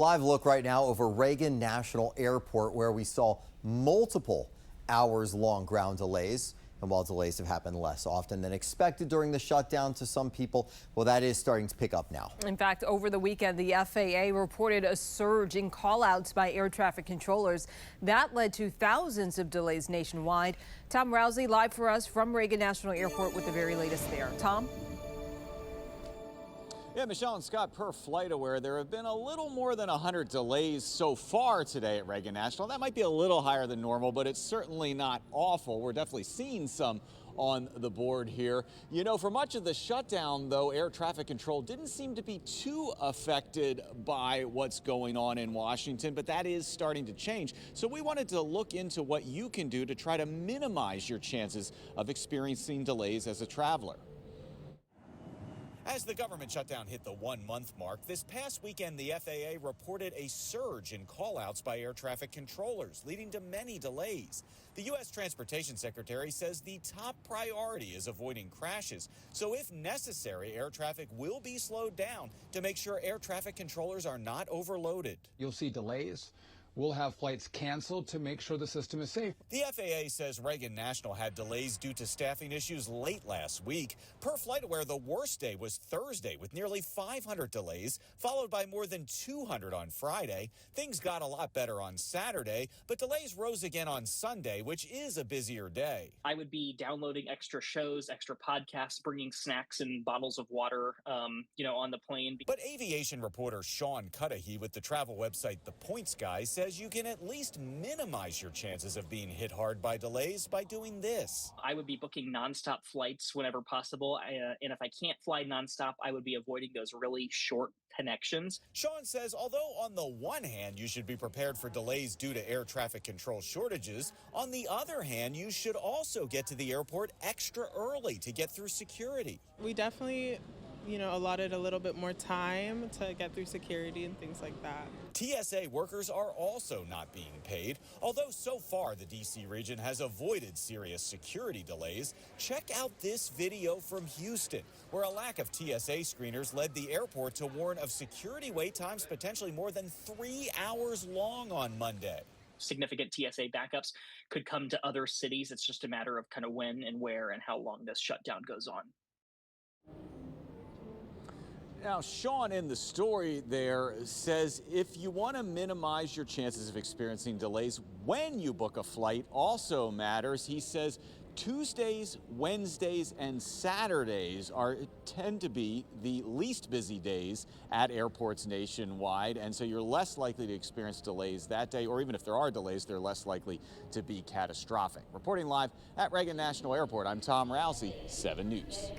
Live look right now over Reagan National Airport, where we saw multiple hours-long ground delays. And while delays have happened less often than expected during the shutdown to some people, well, that is starting to pick up now. In fact, over the weekend, the FAA reported a surge in callouts by air traffic controllers. That led to thousands of delays nationwide. Tom Rousey live for us from Reagan National Airport with the very latest there. Tom? Yeah, Michelle and Scott, per FlightAware, there have been a little more than 100 delays so far today at Reagan National. That might be a little higher than normal, but it's certainly not awful. We're definitely seeing some on the board here. You know, for much of the shutdown, though, air traffic control didn't seem to be too affected by what's going on in Washington, but that is starting to change. So we wanted to look into what you can do to try to minimize your chances of experiencing delays as a traveler. As the government shutdown hit the 1-month mark, this past weekend the FAA reported a surge in callouts by air traffic controllers, leading to many delays. The U.S. Transportation Secretary says the top priority is avoiding crashes, so if necessary, air traffic will be slowed down to make sure air traffic controllers are not overloaded. You'll see delays. We'll have flights canceled to make sure the system is safe. The FAA says Reagan National had delays due to staffing issues late last week. Per FlightAware, the worst day was Thursday with nearly 500 delays, followed by more than 200 on Friday. Things got a lot better on Saturday, but delays rose again on Sunday, which is a busier day. I would be downloading extra shows, extra podcasts, bringing snacks and bottles of water, on the plane. But aviation reporter Sean Cudahy with the travel website The Points Guy says you can at least minimize your chances of being hit hard by delays by doing this. I would be booking nonstop flights whenever possible, and if I can't fly nonstop, I would be avoiding those really short connections. Sean says although on the one hand you should be prepared for delays due to air traffic control shortages, on the other hand you should also get to the airport extra early to get through security. We definitely allotted a little bit more time to get through security and things like that. TSA workers are also not being paid. Although so far the D.C. region has avoided serious security delays, check out this video from Houston, where a lack of TSA screeners led the airport to warn of security wait times potentially more than 3 hours long on Monday. Significant TSA backups could come to other cities. It's just a matter of kind of when and where and how long this shutdown goes on. Now, Sean in the story there says if you want to minimize your chances of experiencing delays when you book a flight also matters. He says Tuesdays, Wednesdays, and Saturdays tend to be the least busy days at airports nationwide, and so you're less likely to experience delays that day, or even if there are delays, they're less likely to be catastrophic. Reporting live at Reagan National Airport, I'm Tom Rousey, 7 News.